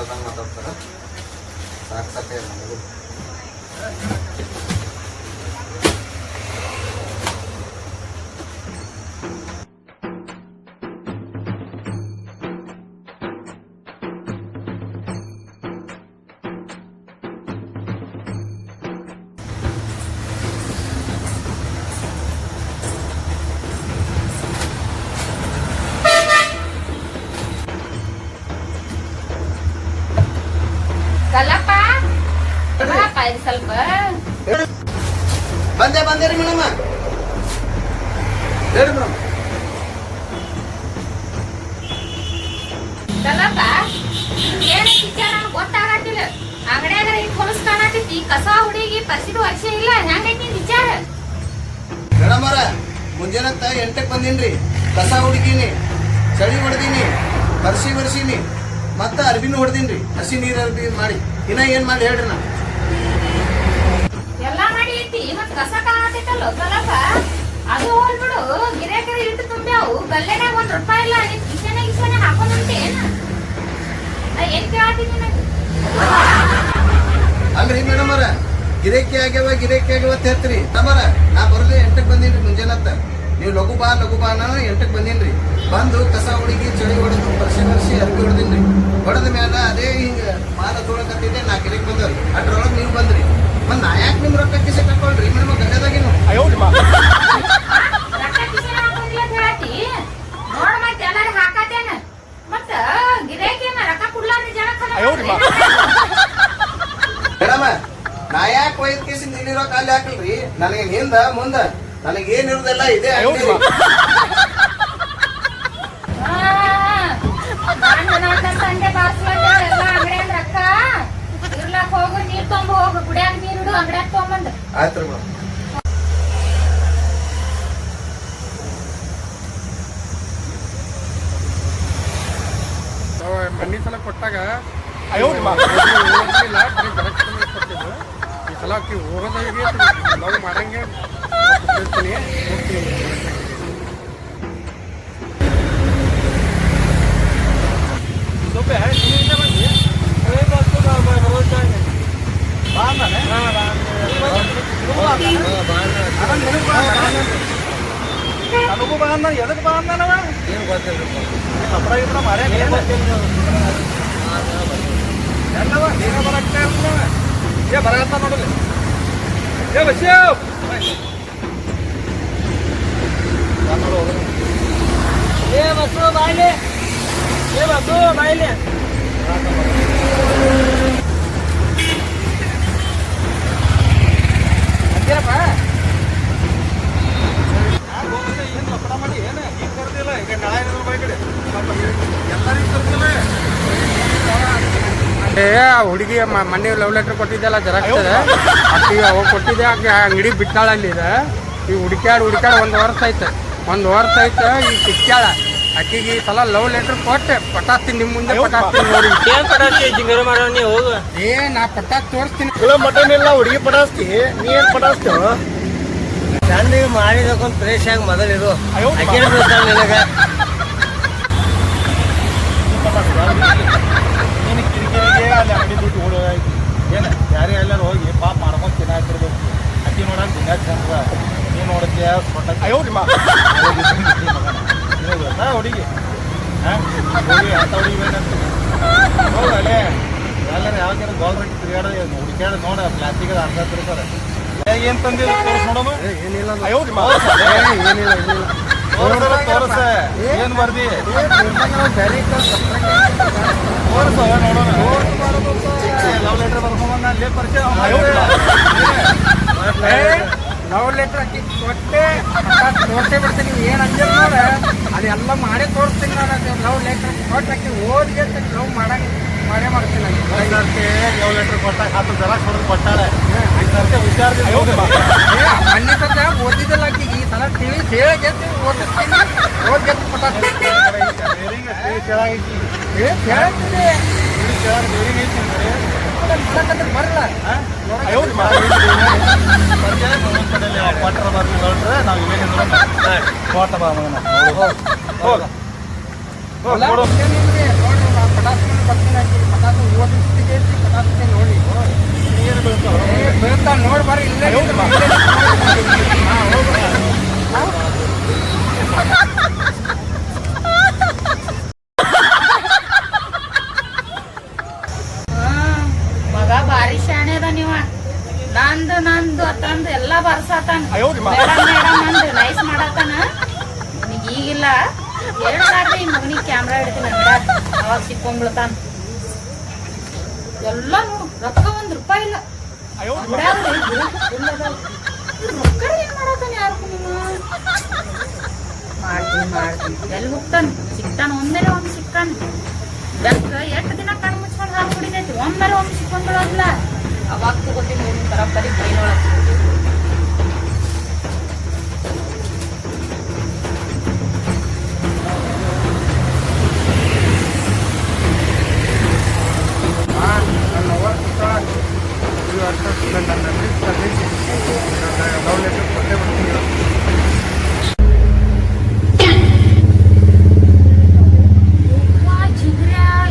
ಮಾತಾಡ್ದಂಗೆ ಮಾತಾಡ್ತಾರೆ. ಸಾಕು ಸಾಕೇ ನನಗೂ. ಸ್ವಲ್ಪ ಬಂದೇರಿ ಮೇಡಮ್. ಹೇಳಿ ಮೇಡಮ್. ಕಲ್ಲಪ್ಪ ಏನ್ ಕಿಚನ್ ಗೊತ್ತಾಗತ್ತಿಲ್ಲ. ಅಂಗಡಿಯಾಗ ಇಟ್ಟು ಹೊಲಸ್ ಕಾಣತೈತಿ. ಕಸ ಹುಡುಗಿ ಪರ್ಸಿದು ವರ್ಷ ಇಲ್ಲ. ಹೆಂಗೈತಿ ವಿಚಾರ? ಮೇಡಮ್ ಅವರ ಮುಂಜಾನೆ 8ಕ್ಕೆ ಬಂದೀನ್ರಿ. ಕಸ ಹುಡುಗಿನಿ, ಚಳಿ ಹೊಡೆದೀನಿ, ಬರ್ಸಿನಿ, ಮತ್ತೆ ಅರ್ಬಿನೂ ಹೊಡೆದೀನ್ರಿ. ಹಸಿ ನೀರು ಅರ್ಬಿ ಮಾಡಿ ಇನ್ನ ಏನ್ ಮಾಡಿ ಹೇಳ್ರಿ ನಾ. ಎಲ್ಲಾ ಮಾಡಿ ಐತಿ ಮತ್ ಕಸ ಕಾಣತೈತಲ್ಲ ಕಲ್ಲಪ್ಪ. ಅದು ಹೋಲ್ಬಿಡು. ಗಿರಾಕರಿ ಇಟ್ಟು ತುಂಬ್ಯಾವು. ಗಲ್ಲೆನಾಗ ₹1 ಇಲ್ಲ. ನಿನ್ ಕಿಚನ್ ಹಾಕೊಂಡ್ಬಿಟ್ಟೆ ಏನ? ಏನ್ ಕೇಳತ್ತೀನಿ ನನಗೆ? ಅಲ್ರಿ ಮೇಡಮ್ ಅವರ ಗಿರೇಕಿ ಆಗ್ಯಾವ ಅಂತ ಹೇಳ್ತೀರಿ. ಮೇಡಮ್ ನಾ ಬರೋದೇ 8ಕ್ಕೆ ಬಂದೀನ್ರಿ ಮುಂಜಾನೆ. ನೀವು ಲಘು ಬಾ ನಾನು 8ಕ್ಕೆ ಬಂದೀನ್ರಿ. ಬಂದು ಕಸ ಹುಡುಗಿ ಚಳಿ ಹೊಡೆದು ಬರ್ಸಿ ಅರ್ಬಿ ಹೊಡೆದೀನ್ರಿ. ಹೊಡೆದ ಮ್ಯಾಲ ಅದೇ ಹಿಂಗ ಮಾಲ ತೊಳಕತ್ತಿದ್ದೆ. ನಾ ಗಿರೇಕ್ ಬಂದವ್ರಿ. ಅದ್ರೊಳಗೆ ನೀವು ಬಂದ್ರಿ. ಮತ್ ನಾ ಯಾಕೆ ನಿಮ್ ರೊಕ್ಕ ಕಿಸೆ ಕಟ್ಕೊಳ್ರಿ ಮೇಡಮ್? ಗಂಡದಾಗಿನು ರೊಕ್ಕ ಕಿಸೆ ಹಾಕೊಂಡಿಲ್ಲ ಅಂತ ಹೇಳತಿ. ನೋಡ ಮತ್ತೆ ಎಲ್ಲಾರು ಹಾಕತೇನ. ಮತ್ತ ಗಿರಾಕಿನ ರೊಕ್ಕ ಕೊಡ್ಲಾರ್ದ ಜನ ಮೇಡಮ್ ನಾ ಯಾಕೆ ಒಯ್ದ ಕೇಸಿಂದ ಇಲ್ಲಿ ರೊಕ್ಕ ಅಲ್ಲಿ ಹಾಕಲ್ರಿ. ನನಗೆ ಹಿಂದ ಮುಂದ ನನಗೇನಿರುದೆಲ್ಲ ಇದೆ. ಸಂಡೆ ಬಾರ್ಸ್ಲಲ್ಲ ಎಲ್ಲ ಅಂಗಡಿಯಾಗ ರೊಕ್ಕ ಇರ್ಲಾಕ್ ಹೋಗು. ನೀರ್ ತೊಂಬ ಹೋಗು. ಕುಡಿಯಾಕ ನೀರು ಅಂಗಡಿಯಾಗ ತೊಗೊಂಬಂದು. ಆಯ್ತು ಮೇಡಮ್. ಮಣ್ಣಿ ಸಲ ಕೊಟ್ಟಾಗ ಕೊಟ್ಟಿದ್ದು. ಈ ಸಲ ಹೋಗೋದಾಗೆ ನಾವು ಮಾಡಂಗೆ ಹೋಗ್ತೀನಿ. ನನಗೂ ಬಂದ ಎದಕ್ ಬಂದನವ ಏನ್ ಗೊತ್ತಿಲ್ಲ. ಕಪಡ ಗಿಪಡ ಮಾರ್ಯಾಗ ಎಲ್ಲವ ಏನ ಬರಕ್ತಾ ಇರ್ತವ. ಏ ಬರಗತ್ತ ನೋಡಲಿ. ಏ ಬಸ್ಸು ಬಾಯ್ಲಿ. ಅದೇಪ್ಪ ಏನ್ ಕಪಡ ಮಾಡಿ ಏನ ಈಗ ಕರ್ದಿಲ್ಲ. ಈಗ ನಾಳೆ ರೂಪಾಯಿ ಕಡೆ ಎಲ್ಲರಿಗೂ ಕರ್ದಿಲ್ಲ. ಹುಡುಗಿ ಮೊನ್ನೆ ಲವ್ ಲೆಟರ್ ಕೊಟ್ಟಿದ್ದೆಲ್ಲ ಜೆರಾಕ್ಸ್ ಅಕ್ಕಿಗೆ ಅವಾಗ ಕೊಟ್ಟಿದ್ದೆ. ಆಕೆ ಅಂಗಡಿ ಬಿಟ್ಟಾಳ ಅಲ್ಲಿ ಇದೆ. ಈಗ ಹುಡುಕ್ಯಾಡ್ 1 ವರ್ಷ ಆಯ್ತು. ಈಗ ಸಿಕ್ಕ್ಯಾಳ. ಅಕ್ಕಿಗೆ ಈ ಸಲ ಲವ್ ಲೆಟರ್ ಕೊಟ್ಟೆ. ಪಟಾಸ್ತೀನಿ ನಿಮ್ಮ ಮುಂದೆ ಪಟಾಸ್ತೀನಿ ನೋಡಿ. ನಾ ಪಟಾಸ್ ತೋರಿಸ್ತೀನಿ. ಮಟನ್ ಇಲ್ಲ ಹುಡುಗಿ ಪಟಾಸ್ತಿ. ನೀ ಏನ್ ಪಟಾಸ್ತೀವ? ಚಂದಿಗೆ ಮಾಡಿದಕ್ಕೊಂದು ಫ್ರೆಶ್ ಆಗಿ ಮೊದಲಿದು ನಿನಗ ನೀನು ಕಿರಿಕಿರಿಗೆ ಅಲ್ಲಿ ಅಂಗಡಿ ಬಿಟ್ಟು ಓಡೋದಾಯ್ತು. ಏನು ಯಾರೇ ಎಲ್ಲರೂ ಹೋಗಿ ಪಾಪ ಮಾಡ್ಕೊಂಡು ತಿನ್ನಾತಿರ್ಬೇಕು. ಅಕ್ಕಿ ನೋಡಕ್ ದಿನ ಚಂದ. ನೀನು ನೋಡ್ತೀಯ ಹುಡುಗಿ ಹೋಗಿ ಅಂತ ಹುಡುಗಿ ಬೇಕಂತ ಹೋಗಲೇ ಎಲ್ಲರೂ ಯಾವಾಗ ಗೋಲ್ ರೊಟ್ಟಿ ತಿರುಗಾಡೋದು ಹುಡುಕ್ಯಾಡ ನೋಡ ಪ್ಲಾಸ್ಟಿಕ್ ಅರ್ಧ ತಿರ್ತಾರೆ. ಏನ್ ತಂದಿಲ್ಲ ತೋರ್ಸ್ ನೋಡೋದು. ಏನಿಲ್ಲ ತೋರ್ಸ ಏನ್ ಬರ್ದಿ ತೋರ್ಸ ನೋಡೋಣ. ಲವ್ ಲೆಟರ್ ಬರ್ಕೊಂಬಂದ ಅಲ್ಲೇ ಪರಿಚಯ. ಲವ್ ಲೆಟರ್ ಅಕ್ಕಿ ಕೊಟ್ಟೆ ತೋರ್ಸೇ ಬಿಡ್ತೀನಿ. ನೀವು ಏನು ಅಂದಿಲ್ಲ ನೋಡ ಅದೆಲ್ಲ ಮಾಡೇ ತೋರಿಸ್ತೀನಿ. ನಾನು ಲವ್ ಲೆಟರ್ ಕೊಟ್ಟು ಅಕ್ಕಿ ಓದಿಗೆ ಲವ್ ಮಾಡೇ ಮಾಡ್ತೀನಿ. ಲವ್ ಲೆಟರ್ ಕೊಟ್ಟಾಗ 10 ಜೆರಾಕ್ಸ್ ಹೊಡೆದು ಕೊಟ್ಟಾಳೆ. ವಿಚಾರದಿಂದ ಮಣ್ಣಿ ಸದ್ಯ ಓದಿದ್ದಲ್ಲ ಅಕ್ಕಿಗೆ. ಈ ಸಲ ತಿಳಿ ಹೇಳಿ ಓದಿಸ್ತೀನಿ. ಓದ್ ಪಟಾಕ್ತೀನಿ. ಬರಲ್ಲ ಕೊಟ್ಟರೆ ಬರ್ಲಿಲ್ಲ ನಾವು ಏನಿದ್ರು ಕೋಟ ಬಾ ಮಗನ. ಪಟಾಸ್ಕೊಂಡು ಬರ್ತೀನಿ ಹಾಕಿ ಪಟಾಸ ಓದಿಸ್ತಿಗೆ ಪಟಾಸ್ಗೆ ನೋಡಿ ನೀರು ಬೀಳ್ತಾವ ಬೀಳ್ತಾ ನೋಡಿ ಬರ್ರಿ ಇಲ್ಲೇ ಮಗ ಬಾರಿ ಶಾಣೆ ಅದ ನೀವ ನಂದು ಅತ್ತಂದು ಎಲ್ಲ ಬರ್ಸಾತಾನ ಮೇಡಮ್ ಅಂದ್ ನೈಸ್ ಮಾಡತ್ತಾನ ನಿನಗ್ ಈಗಿಲ್ಲ ಹೇಳ್ತಾರ್ರಿ ಈ ಮಗನಿಗೆ ಕ್ಯಾಮ್ರಾ ಹಿಡ್ತೀನಿ ಅಂಗಡ ಅವಾಗ ಸಿಕ್ಕೊಂಡ್ಬಿಡ್ತಾನ ಎಲ್ಲ ನೋಡು ರೊಕ್ಕ ₹1 ಇಲ್ಲ ಅಂಗಡ್ಯಾಗ ರೊಕ್ಕ ಏನ್ ಮಾಡತ್ತಾನ ಯಾರು ಮಾಡ್ತೀನಿ ಎಲ್ಲಿ ಹೋಗ್ತಾನ ಸಿಕ್ತಾನ ಒಂದೇಲೆ ಒಂದ್ ಸಿಕ್ತಾನ ಬೆಕ್ಕ ಎಷ್ಟು ದಿನ ಕಣ್ಣು ಮುಚ್ಕೊಂಡು ಹಾಲು ಕುಡಿದೈತಿ ಒಮ್ಮೆಲೆ ಒಮ್ಮೆ ಸಿಕ್ಕೊಂಡ್ಬಿಡೋದಿಲ್ಲ ಅವಾಗ ತಗೋತೀನಿ ನೋಡಿ ತರಕಾರಿ ಕೈನೊಳಗೆ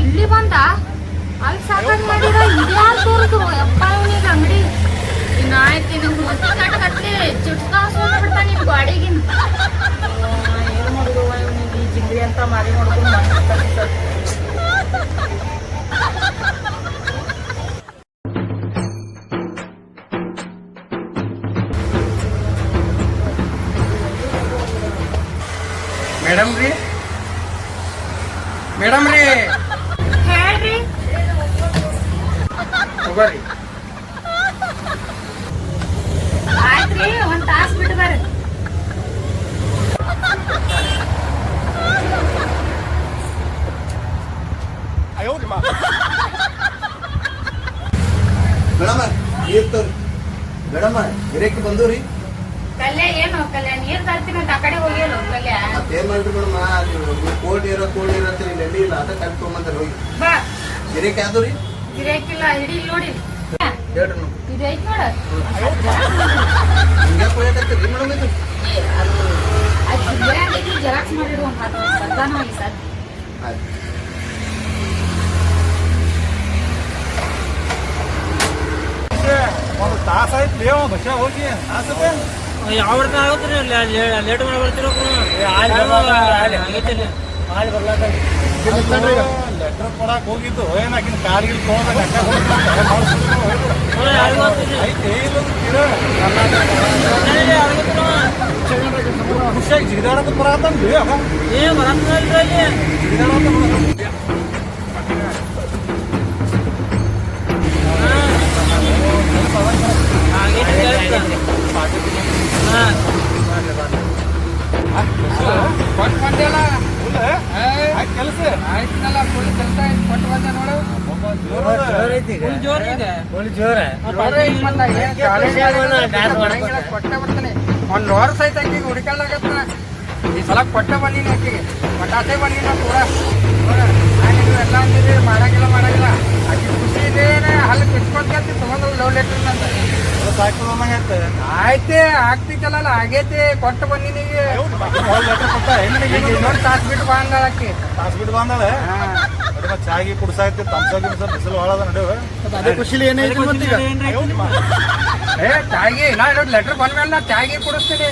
ಇಲ್ಲಿ ಬಂದ ಅಲ್ಲಿ ಸಾಕಾಗಿ ಮಾಡಿದ ಇದ್ಯಾರು ತೋರಿದ್ರು ಅಪ್ಪ ಇವನಿಗೆ ಅಂಗಡಿ ಇನ್ನಾಯ್ತು ನಿಮ್ಗೆ ಕಟ್ಲಿ ಚಿಟ್ಕ ಹಾಸ್ಕೊಂಡ್ ಬಿಡ್ತಾನ ನಿಮ್ ಗಾಡಿಗಿನ್ ಏನು ಮಾಡುದು ಇವನಿಗೆ ಜಿಂಗಡಿ ಅಂತ ಮಾರಿ ನೋಡ್ಕೊಂಡು ಮಾಡ್ತಾರೆ ಸರ್ ಮೇಡಮ್ ರೀ ಹೇಳ್ರಿ ತಗೋರಿ ಆಯ್ತ್ರಿ ಒಂದ್ ತಾಸ್ ಬಿಟ್ಟು ಬರ್ರಿ ಮೇಡಮ ನೀರ್ ತೋರಿ ಮೇಡಮ ಗಿರೇಕಿ ಬಂದೂರಿ ಕಲ್ಯ ಏನು ಕಲ್ಯ ನೀರ್ ತರ್ತೀನಿ ಅಂತ ಆ ಕಡೆ ಹೋಗಿಲ್ಲ ಕಲ್ಯ ಮತ್ತೇನ್ ಮಾಡ್ರಿ ಮೇಡಮ ಕೋಲ್ಡ್ ಇರೋ ಅಂತ ಇಲ್ಲಿ ಎಲ್ಲಿ ಇಲ್ಲ ಅದ ಕಲ್ ತೊಗೊಂಬಂದ್ರೆ ಹೋಗಿ ಬಾ ಗಿರೇಕಿ ಯಾವ್ದು ಗಿರಾಕಿಲ್ಲ ಹಿಡಿ ನೋಡಿ ಹೇಳ್ರಿ ನಾವು ಇದು ಐತ್ ನೋಡ ಹಿಂಗೆ ಕೊಯ್ಯಕತ್ತೀರಿ ಮೇಡಮ್ ಇದು ಜೆರಾಕ್ಸ್ ಮಾಡಿಡು ಒಂದ್ 10 ಸದ್ದಾನ ಈ ಸದ್ ಆಯ್ತು ಒಂದು ತಾಸ ಆಯ್ತು ಬಸ್ ಹೋಗಿ ಯಾವ ಆಗುತ್ತೆ ಲೇಟ್ ಮಾಡಿ ಬರ್ತಿರೋ ಲೆಟರ್ ಕೊಡಕ್ ಹೋಗಿದ್ದು ಏನಾಕಿನ ಕಾರ್ಗಿಲ್ ತೊಗೊಂಡ ಖುಷಿಯಾಗಿ ಜಿಗಿದಾಡೋದು ಬರತ್ತನ್ರಿ ಏ ಬರತ್ತಲ್ರಿ ಕೊಟ್ಟು ಬಂದಿಲ್ಲ ಕೆಲಸ ಆಯ್ತಲ್ಲ ಫುಲ್ ಕೆಲಸ ಆಯ್ತು ಕೊಟ್ಟು ಬಂದೆ ನೋಡು ಜೋರ್ ಇದೆ ಜೋರ ಕೊಟ್ಟೆ ಬರ್ತಾನೆ ಒಂದ್ ವರ್ಷ ಐತೆ ಆಕಿಗೆ ಹುಡುಕಾಡ್ಲಾಗತ್ತ ಈ ಸಲ ಕೊಟ್ಟೆ ಬಂದೀನಿ ಆಕಿಗೆ ಪಟಾಸೆ ಬಂದಿನ ಪೂರ ಎಲ್ಲ ಅಂದಿರಿ ಮಾಡಂಗಿಲ್ಲ ಆಕಿ ಖುಷಿ ಇದೇನೆ ಹಲ್ಲು ಕಿಚ್ಕೊಂಡ್ಕಂತಿ ತಗೊಂಡ್ರು ಲವ್ ಲೆಟರ್ ಅಂತ ಆಯ್ತೆ ಆಗ್ತಿತ್ತಲ್ಲ ಆಗೈತಿ ಕೊಟ್ಟು ಬಂದಿನಿ ಲೆಟರ್ ಕೊಟ್ಟ ಇನ್ನೊಂದು ತಾಸ್ ಬಿಟ್ಟು ಬಾ ಅಂದಾಳ ಆಕಿ ತಾಸ್ ಬಿಟ್ಟು ಬಂದಾಳೆ ಚಾಗಿ ಕುಡ್ಸಾಯ್ತಿ ತಮ್ಸಾಗಿ ಬಿಸಿಲು ಹೊಳದ ನಡೆಯುವ ಅದೇ ಖುಷಿಲಿ ಏನೈತಿ ಏ ಚಾಗಿ ನಾ ಲೆಟರ್ ಬಂದ್ಮೇಲೆ ನಾ ಚಾಗಿ ಕುಡಿಸ್ತೀನಿ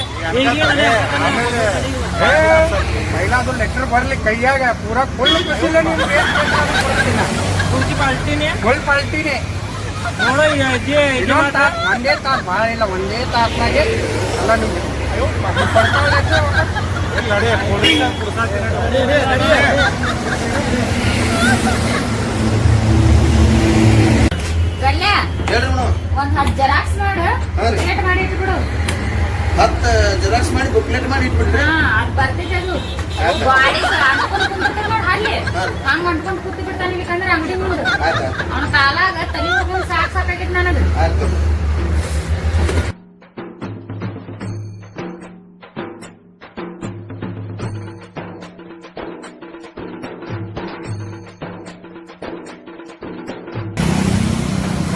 ಮೈಲಾದು ಲೆಟರ್ ಬರ್ಲಿ ಕೈಯಾಗ ಪೂರಾ ಫುಲ್ ಖುಷಿಲ್ಲ ನಿಮ್ಗೆ ಫುಲ್ ಪಾಲ್ಟಿನಿ ಒಂದೇ ತಾಸ್ ಭಾಳ ಇಲ್ಲ ಒಂದೇ ತಾಸ್ನಾಗೆ ಎಲ್ಲ ನಿಮ್ಗೆ ಕಲ್ಯ ಹೇಳ್ರಿ ಮೇಡಮ್ ಒಂದ್ 10 ಜೆರಾಕ್ಸ್ ಮಾಡು ಹಾ ರೀ. ಪ್ಲೇಟ್ ಮಾಡಿ ಇಟ್ಬಿಡು 10 ಜೆರಾಕ್ಸ್ ಮಾಡಿ ಬುಕ್ಲೆಟ್ ಮಾಡಿ ಇಟ್ಬಿಡ್ರಿ ಅದ್ ಬರ್ತೈತೆ ಅದು ಗಾಡಿ ಅಂಟ್ಕೊಂಡ್ ಕುಂತಿರ್ತಾನ ನೋಡ್ ಅಲ್ಲಿ ಹಂಗ ಅಂಟ್ಕೊಂಡ್ ಕೂತಿ ಬಿಡ್ತಾನ ಇಲ್ಲಿಕಂದ್ರೆ ಅಂಗಡಿ ಮುಂದೆ ಆಯ್ತಾ ಅವನ ಕಾಲಾಗ ತಲೆ ಹೋಗ್ಕೊಂಡು ಸಾಕಾಗೈತಿ ನನಗ ಆಯ್ತು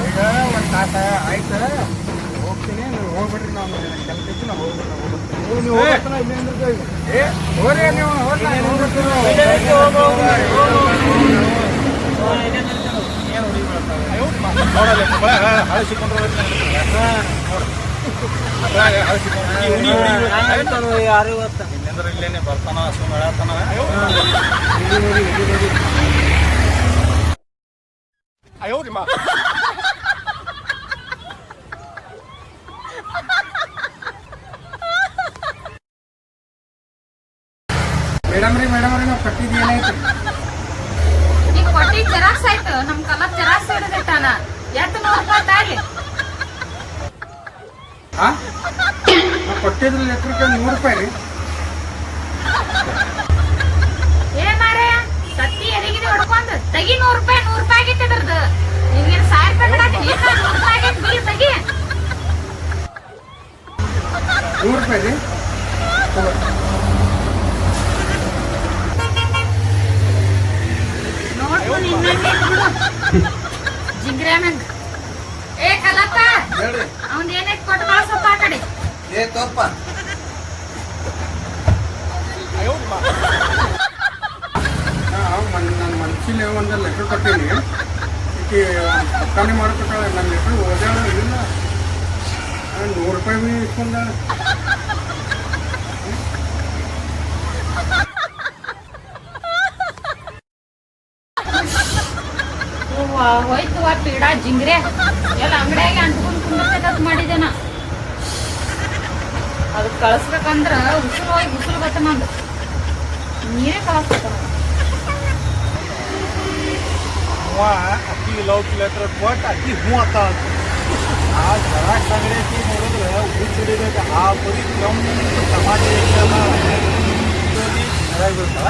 ಈಗ ಒಂದು ತಾಸ ಆಯ್ತು ಹೋಗ್ತೀನಿ ನೀವು ಹೋಗ್ಬಿಡ್ರಿ ನಾವು ಕೆಲಸ ಇತ್ತು ನಾವು ಹೋಗ್ರಿ ನೀವು ಏನು ಹುಡುಗಿ ನೋಡಲ್ಲ ಒಳಗ ಹಳೆ ಸಿಕ್ಕೊಂಡ್ರೆ ಹಳೆ ಸಿಕ್ಕೊಂಡು ಯಾರು ಗೊತ್ತ ಇಲ್ಲೆಂದ್ರೆ ಇಲ್ಲೇನೆ ಬರ್ತಾನ ಸುಮ್ಮನೆ ಹೇಳತ್ತಾನ ಮೇಡಮ್ ರೀ ನಾವು ಕಟ್ಟಿದ್ದು ಏನಾಯ್ತು? ಈಗ ಕೊಟ್ಟಿ ಜೆರಾಕ್ಸ್ ಆಯ್ತು ನಮ್ ಕಲರ್ ಜೆರಾಕ್ಸ್ ಹಿಡಿದಿಟ್ಟಾನ ಎತ್ತು 100 ರೂಪಾಯಿ ತಾಳಿ ಹಾ ಕೊಟ್ಟಿದ್ರು ಲೆಕ್ಕಕ್ಕೆ 100 ರೂಪಾಯಿ ರೀ. ಏ ಮಾರೇ ಸತ್ತಿ ಎದಗಿದೆ ಹೊಡ್ಕೊಂಡ್ ತೆಗಿ 100 ರೂಪಾಯಿ ಆಗಿತ್ತು ಇದ್ರದ್ದು ನಿನ್ಗೇನು 1000 ರೂಪಾಯಿ ಕೊಡಾತೀನಿ 100 ರೂಪಾಯಿ ಆಗೈತೆ ಬಿಲ್ ತೆಗಿ 100 ರೂಪಾಯಿ ರೀ. ನೋಡ್ಕೊಂಡು ಇನ್ನೊಂದು ಬಿಡು ಜಿಂಗ್ರೆ ನಂಗ್ ಏ ಕಲಪ್ಪ ಹೇಳ್ರಿ ಅವ್ನ್ ಏನೈತ್ ಕೊಟ್ಟು ಕಳ್ಸಪ್ಪ ಆ ಕಡೆ ಏ ತೋರ್ಪ ನನ್ನ ಮನ್ಸಿನ ಒಂದು ಲೆಟ್ರ್ ಕೊಟ್ಟೀನಿ ಈಕೆ ಪಕ್ಕಾನೆ ಮಾಡಿಕೊಟ್ಟಾಳೆ. ನನ್ನ ಲೆಟ್ರ್ ಓದ್ಯಾಳ ಇಲ್ಲ 100 ರೂಪಾಯಿ ಭೀ ಇಸ್ಕೊಂಡ. ಹೋಯ್ತು ಆ ಪೀಡ ಜಿಂಗ್ರೆ ಎಲ್ಲ ಅಂಗಡಿಯಾಗೆ ಅಂಟ್ಕೊಂಡು ಕುಂದಿರ್ತೈತೆ ಮಾಡಿದೇನ ಅದು ಕಳಿಸ್ಬೇಕಂದ್ರ ಉಸುಲು ಹೋಗಿ ಉಸುಲು ಬತ್ತ ನಂದು ನೀರೇ ಕಳಿಸ್ಬೇಕ ಅಕ್ಕಿ ಲವ್ ಲೆಟರ್ ಕೊಟ್ಟು ಅಕ್ಕಿ ಹೂ ಅಂತ ಆ ಜರಾಕ್ಸ್ ಅಂಗಡಿ ನೋಡಿದ್ರೆ ಹುಚ್ಚ ಹಿಡಿಬೇಕು ಆ ಬರೀ ಟಮಾಟೆ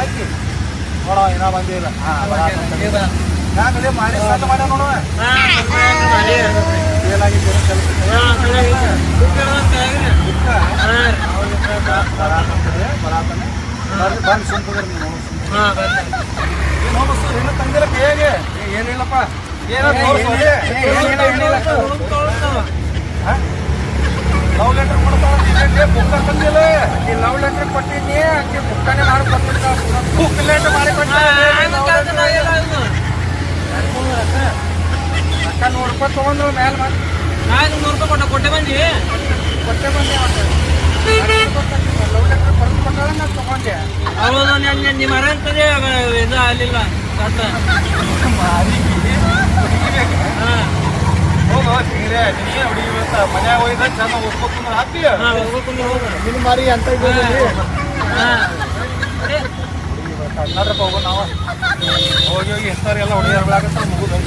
ಅಕ್ಕಿ ನೋಡೋ ಏನೋ ಬಂದಿಲ್ಲ ಯಾಕಂದ್ರೆ ಮಾಡಿ ಸಾಲ ಮಾಡ್ಯ ನೋಡುವ ಏನಾಗಿದ್ದೀರ ಬಂದು ಸುಂಪುದ್ರ ನೀವು ನೋಡು ಏನು ತಂದಿರ ಕೈಯಾಗೆ ಏನಿಲ್ಲಪ್ಪ ಏನೋ ಲವ್ ಲೆಟರ್ ಕೊಡ್ತಾವ ಬುಕ್ಕ ತಂದಿಲ್ಲ ಆಕೆ ಲವ್ ಲೆಟರ್ ಕೊಟ್ಟಿದ್ನಿ ಆಕೆ ಪುಕ್ಕಾನೆ ಮಾಡಿ ಕೊಟ್ಟಿರ್ತಾಳ. ಬುಕ್ ಲೆಟರ್ ಮಾಡಿ ಅಕ್ಕ 100 ರೂಪಾಯಿ ತೊಗೊಂಡು ಮ್ಯಾಲೆ ಮಾಡಿ 100 ರೂಪಾಯಿ ಕೊಟ್ಟೆ ಬಂದಿ ಕೊಟ್ಟೆ ಬಂದೆ. ಲವ್ ಲೆಟರ್ ಬರೆದು ಕೊಟ್ಟಾಳ ನಾನು ತೊಗೊಂಡೆ. ಹೌದು ನಿಮ್ಮ ಅರಂತದೆ ಇದು ಆಗಲಿಲ್ಲ ಹೋಗೋ ನೀರೇ ನೀನೇ ಹುಡುಗಿ ಬರ್ತಾ ಮನ್ಯಾಗ ಹೋಯ್ದ ಚಂದ ಒಪ್ಕೊಂಡು ಹಾಕಿ ನಿನ್ನ ಮಾರಿ ಅಂತ ಕರ್ನಾಟಕ ಹೋಗೋ ನಾವು ಹೋಗಿ ಹೋಗಿ ಇಂಥವ್ರೆಲ್ಲ ಹುಡುಗಿಯರ್ಗಳಾಗತ್ತ ಮುಗಿದು